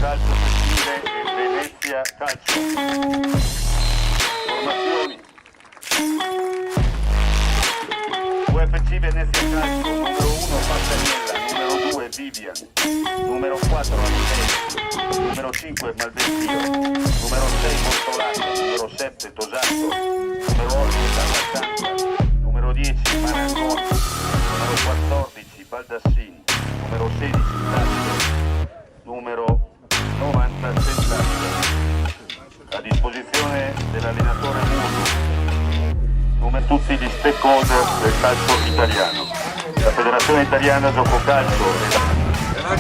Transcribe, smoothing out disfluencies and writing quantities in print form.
calcio femminile e Venezia Calcio. Formazioni. UFC Venezia Calcio, numero 1 Pastaniella, numero 2 Vivian, numero 4 Agnelli, numero 5 Malvestio, numero 6 Bortolato, numero 7 Tosato, numero 8 Carlasanta, numero 10 Marangoni, numero 14 Baldassini, numero 16 Tasso, numero 90 Sentazio, a disposizione dell'allenatore Muso, tutti gli stakeholder del calcio italiano, la Federazione Italiana Gioco Calcio e la...